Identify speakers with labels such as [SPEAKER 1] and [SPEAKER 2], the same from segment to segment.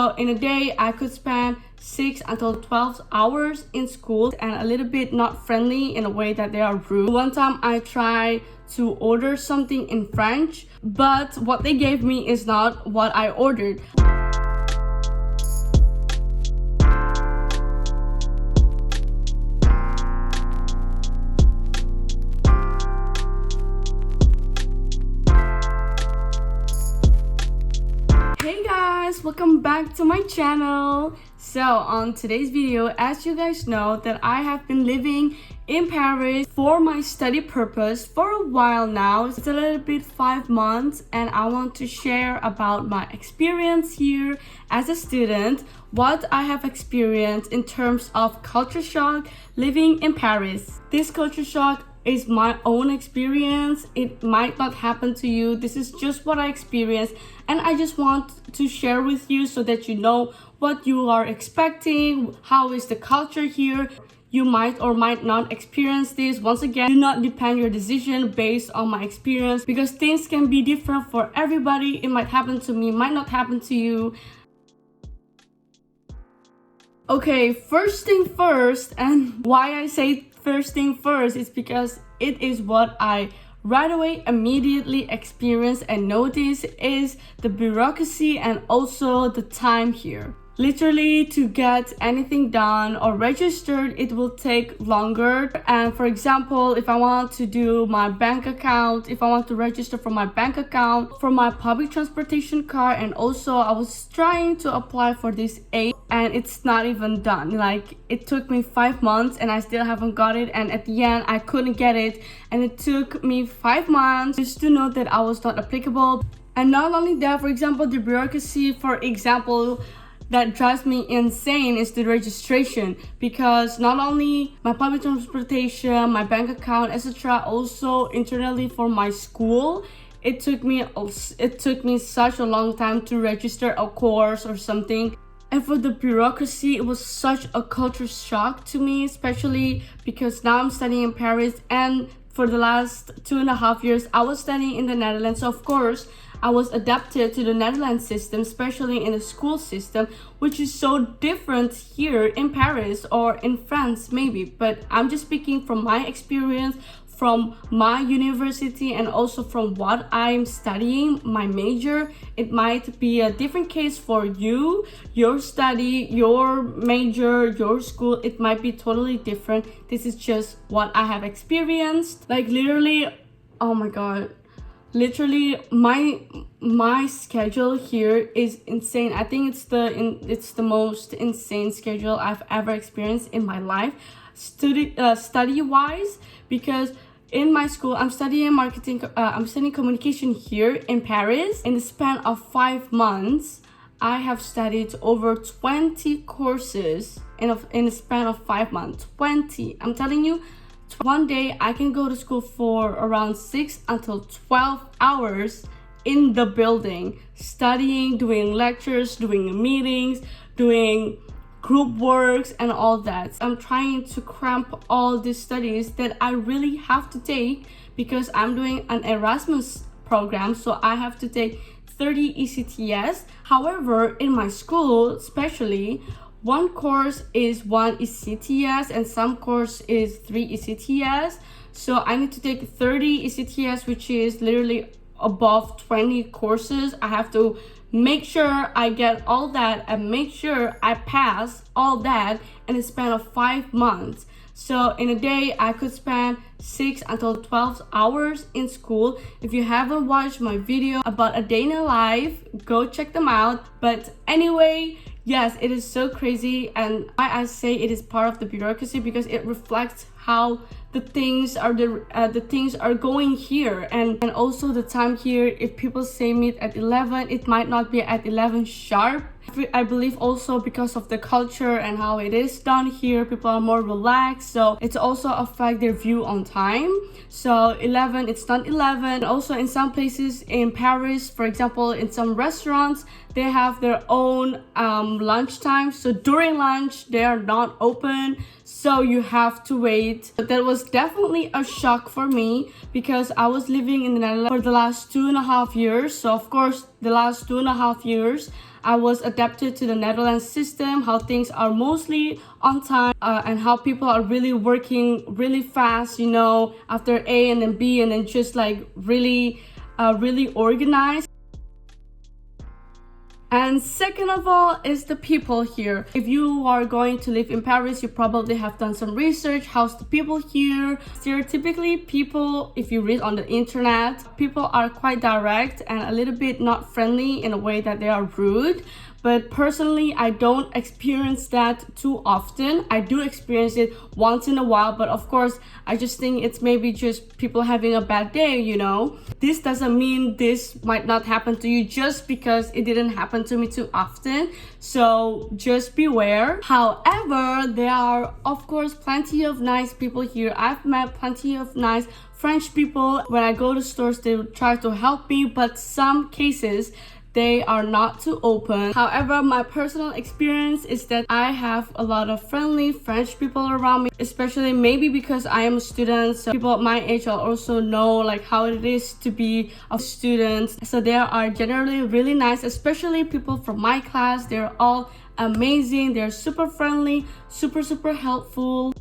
[SPEAKER 1] So in a day, I could spend 6 until 12 hours in school and a little bit not friendly in a way that they are rude. One time I tried to order something in French, but what they gave me is not what I ordered. Hey guys, welcome back to my channel. So on today's video, as you guys know, that I have been living in Paris for my study purpose for a while now. It's a little bit 5 months, and I want to share about my experience here as a student, what I have experienced in terms of culture shock living in Paris. This culture shock is my own experience. It might not happen to you. This is just what I experienced, and I just want to share with you so that you know what you are expecting, how is the culture here. You might or might not experience this. Once again, do not depend your decision based on my experience, because things can be different for everybody. It might happen to me, might not happen to you. Okay, first thing first, and why I say first thing first is because it is what I right away immediately experience and notice is the bureaucracy and also the time here. Literally, to get anything done or registered, it will take longer. And for example, if I want to do my bank account, if I want to register for my bank account, for my public transportation card, and also I was trying to apply for this aid and it's not even done. Like, it took me 5 months and I still haven't got it, and at the end I couldn't get it, and it took me 5 months just to know that I was not applicable. And not only that, for example, the bureaucracy, for example, that drives me insane is the registration, because not only my public transportation, my bank account, etc., also internally for my school, it took me such a long time to register a course or something. And for the bureaucracy, it was such a culture shock to me, especially because now I'm studying in Paris, and for the last 2.5 years I was studying in the Netherlands. So of course I was adapted to the Netherlands system, especially in the school system, which is so different here in Paris or in France maybe. But I'm just speaking from my experience, from my university, and also from what I'm studying, my major. It might be a different case for you, your study, your major, your school. It might be totally different. This is just what I have experienced. Like, literally, oh my god, literally my schedule here is insane. I think it's the most insane schedule I've ever experienced in my life, study wise, because in my school I'm studying marketing, I'm studying communication here in Paris. In the span of 5 months I have studied over 20 courses in the span of 5 months. 20, I'm telling you. One day I can go to school for around 6 until 12 hours in the building, studying, doing lectures, doing meetings, doing group works and all that. I'm trying to cramp all these studies that I really have to take because I'm doing an Erasmus program, so I have to take 30 ECTS. However, in my school especially, one course is 1 ECTS and some course is 3 ECTS. So I need to take 30 ECTS, which is literally above 20 courses. I have to make sure I get all that and make sure I pass all that in a span of 5 months. So in a day, I could spend 6 until 12 hours in school. If you haven't watched my video about a day in a life, go check them out. But anyway, yes, it is so crazy, and why I say it is part of the bureaucracy, because it reflects how the things are going here, and also the time here. If people say meet at 11, it might not be at 11 sharp. I believe also because of the culture and how it is done here, people are more relaxed, so it's also affect their view on time. So 11, it's not 11. Also in some places in Paris, for example, in some restaurants, they have their own lunchtime, so during lunch they are not open, so you have to wait. But that was definitely a shock for me, because I was living in the Netherlands for the last 2.5 years. So of course the last 2.5 years I was adapted to the Netherlands system, how things are mostly on time, and how people are really working really fast, you know, after A and then B and then just like really organized. And second of all is the people here. If you are going to live in Paris, you probably have done some research. How's the people here? Stereotypically, people, if you read on the internet, people are quite direct and a little bit not friendly in a way that they are rude. But personally, I don't experience that too often. I do experience it once in a while, but of course, I just think it's maybe just people having a bad day, you know? This doesn't mean this might not happen to you just because it didn't happen to me too often. So just beware. However, there are, of course, plenty of nice people here. I've met plenty of nice French people. When I go to stores, they try to help me, but some cases, they are not too open. However, my personal experience is that I have a lot of friendly French people around me, especially maybe because I am a student. So people at my age also know like how it is to be a student. So they are generally really nice, especially people from my class. They're all amazing. They're super friendly, super helpful.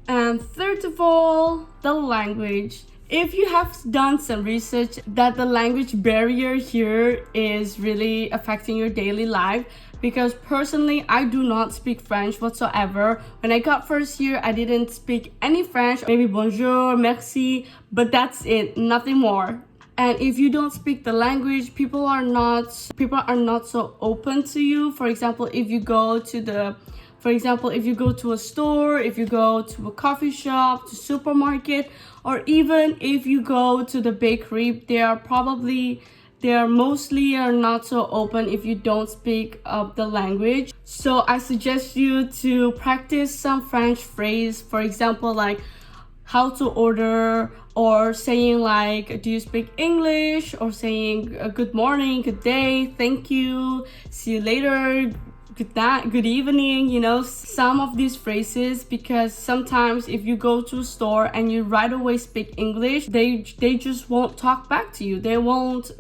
[SPEAKER 1] And third of all, the language. If you have done some research that the language barrier here is really affecting your daily life, because personally I do not speak French whatsoever. When I got first here, I didn't speak any French, maybe bonjour, merci, but that's it, nothing more. And if you don't speak the language, people are not so open to you. For example, if you go to a store, if you go to a coffee shop, to supermarket, or even if you go to the bakery, they are mostly not so open if you don't speak the language. So I suggest you to practice some French phrase, for example, like how to order, or saying like, do you speak English, or saying good morning, good day, thank you, see you later, good night, good evening, you know, some of these phrases, because sometimes if you go to a store and you right away speak English, they just won't talk back to you. They won't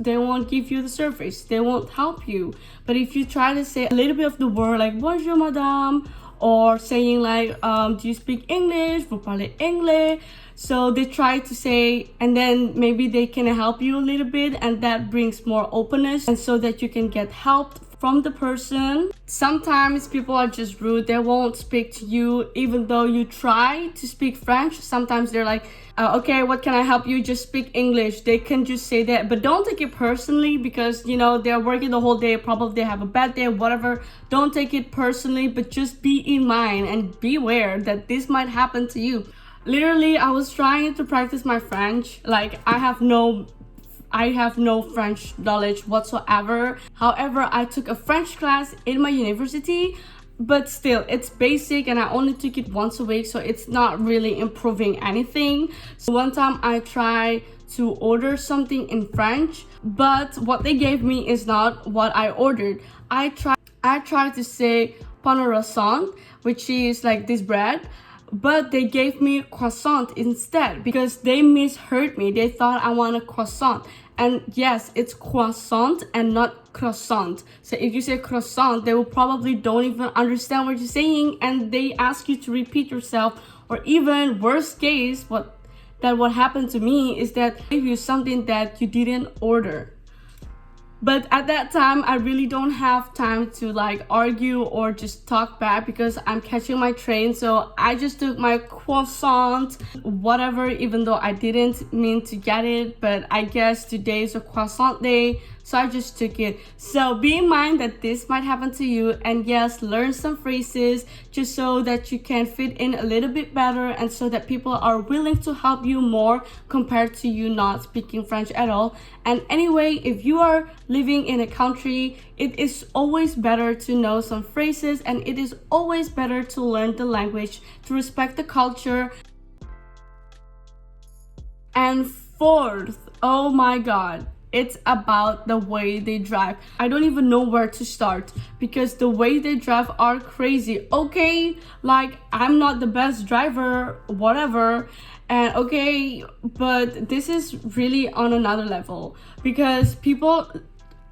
[SPEAKER 1] give you the service. They won't help you. But if you try to say a little bit of the word like bonjour madame, or saying like do you speak English, vous parlez anglais, so they try to say, and then maybe they can help you a little bit, and that brings more openness, and so that you can get help from the person. Sometimes people are just rude. They won't speak to you even though you try to speak French. Sometimes they're like, okay, what can I help you? Just speak English. They can just say that, but don't take it personally, because you know they're working the whole day, probably they have a bad day, whatever. Don't take it personally, but just be in mind and be aware that this might happen to you. Literally, I was trying to practice my French. Like I have no French knowledge whatsoever. However, I took a French class in my university, but still, it's basic and I only took it once a week, so it's not really improving anything. So one time I tried to order something in French, but what they gave me is not what I ordered. I tried to say pain au raisin, which is like this bread, but they gave me croissant instead because they misheard me. They thought I want a croissant. And yes, it's croissant and not croissant. So if you say croissant, they will probably don't even understand what you're saying, and they ask you to repeat yourself. Or even worst case, what happened to me is that they gave you something that you didn't order. But at that time, I really don't have time to like argue or just talk back because I'm catching my train. So I just took my croissant, whatever, even though I didn't mean to get it. But I guess today is a croissant day, so I just took it. So be in mind that this might happen to you. And yes, learn some phrases just so that you can fit in a little bit better, and so that people are willing to help you more compared to you not speaking French at all. And anyway, if you are living in a country, it is always better to know some phrases, and it is always better to learn the language, to respect the culture. And fourth, oh my god, it's about the way they drive. I don't even know where to start because the way they drive are crazy. Okay, like I'm not the best driver, whatever. And okay, but this is really on another level because people,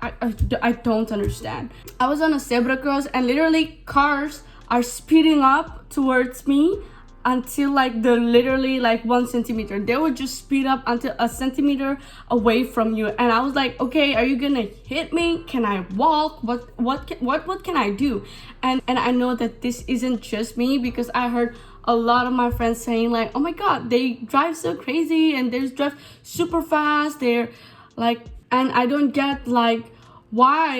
[SPEAKER 1] I don't understand. I was on a zebra cross and literally cars are speeding up towards me until like the literally like 1 centimeter. They would just speed up until a centimeter away from you, and I was like, okay, are you gonna hit me? Can I walk? What can I do? And I know that this isn't just me, because I heard a lot of my friends saying like, oh my god, they drive so crazy and they drive super fast. They're like, and I don't get like why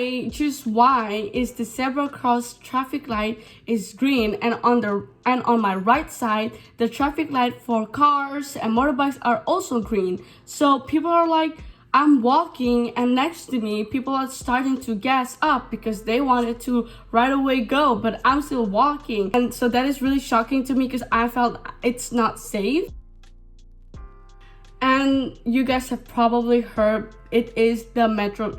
[SPEAKER 1] is the zebra cross traffic light is green, and on my right side the traffic light for cars and motorbikes are also green. So people are like, I'm walking and next to me people are starting to gas up because they wanted to right away go, but I'm still walking. And so that is really shocking to me because I felt it's not safe. And you guys have probably heard it is the metro.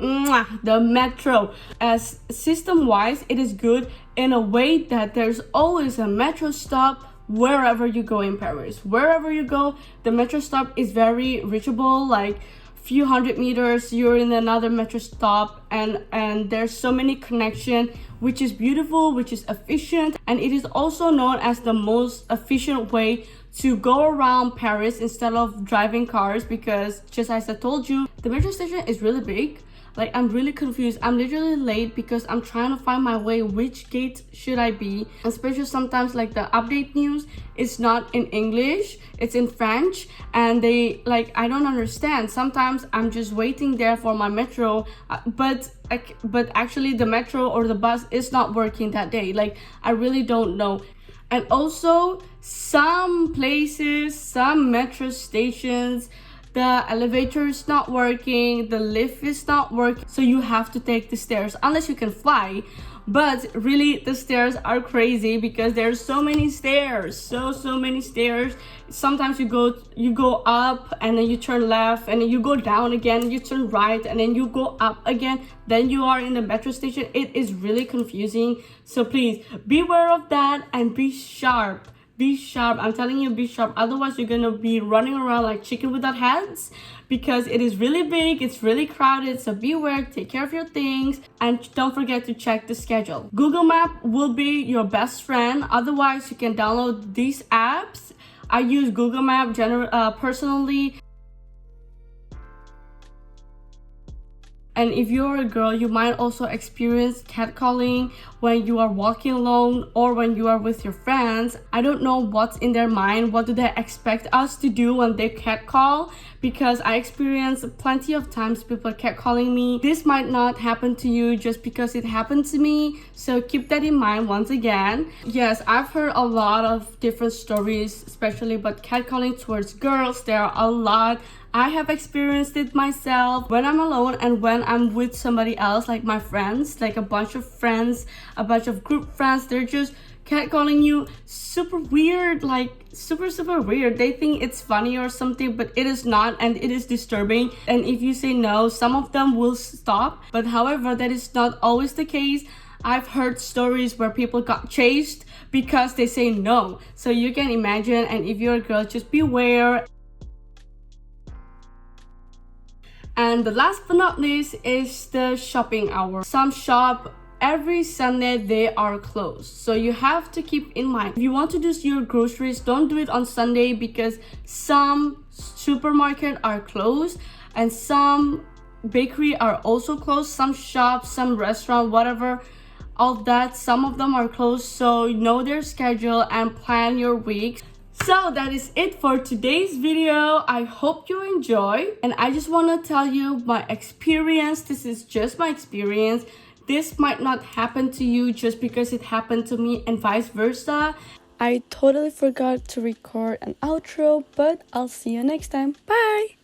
[SPEAKER 1] The metro. As system-wise, it is good in a way that there's always a metro stop wherever you go in Paris. Wherever you go, the metro stop is very reachable. Like few hundred meters, you're in another metro stop, and there's so many connection, which is beautiful, which is efficient, and it is also known as the most efficient way to go around Paris instead of driving cars, because just as I told you, the metro station is really big. Like, I'm really confused. I'm literally late because I'm trying to find my way. Which gate should I be? Especially sometimes like the update news is not in English, it's in French, and they like, I don't understand. Sometimes I'm just waiting there for my metro, but actually the metro or the bus is not working that day. Like, I really don't know. And also some places, some metro stations, the elevator is not working, the lift is not working, so you have to take the stairs unless you can fly. But really, the stairs are crazy because there's so many stairs, so many stairs. Sometimes you go up and then you turn left, and then you go down again, you turn right, and then you go up again, then you are in the metro station. It is really confusing, so please beware of that and be sharp. Be sharp. I'm telling you, be sharp. Otherwise, you're gonna be running around like chicken without heads, because it is really big, it's really crowded. So beware, take care of your things, and don't forget to check the schedule. Google Map will be your best friend. Otherwise, you can download these apps. I use Google Map personally. And if you're a girl, you might also experience catcalling when you are walking alone or when you are with your friends. I don't know what's in their mind. What do they expect us to do when they catcall? Because I experienced plenty of times people catcalling me. This might not happen to you just because it happened to me. So keep that in mind once again. Yes, I've heard a lot of different stories, especially about catcalling towards girls. There are a lot. I have experienced it myself when I'm alone and when I'm with somebody else, like my friends, like a bunch of friends, a bunch of group friends. They're just catcalling you. Super weird, like super weird. They think it's funny or something, but it is not, and it is disturbing. And if you say no, some of them will stop. But however, that is not always the case. I've heard stories where people got chased because they say no. So you can imagine, and if you're a girl, just beware. And the last but not least is the shopping hour. Some shop every Sunday, they are closed. So you have to keep in mind, if you want to do your groceries, don't do it on Sunday, because some supermarket are closed and some bakery are also closed. Some shops, some restaurant, whatever, all that, some of them are closed. So know their schedule and plan your week. So that is it for today's video. I hope you enjoy, and I just want to tell you my experience. This is just my experience. This might not happen to you just because it happened to me, and vice versa. I totally forgot to record an outro, but I'll see you next time. Bye!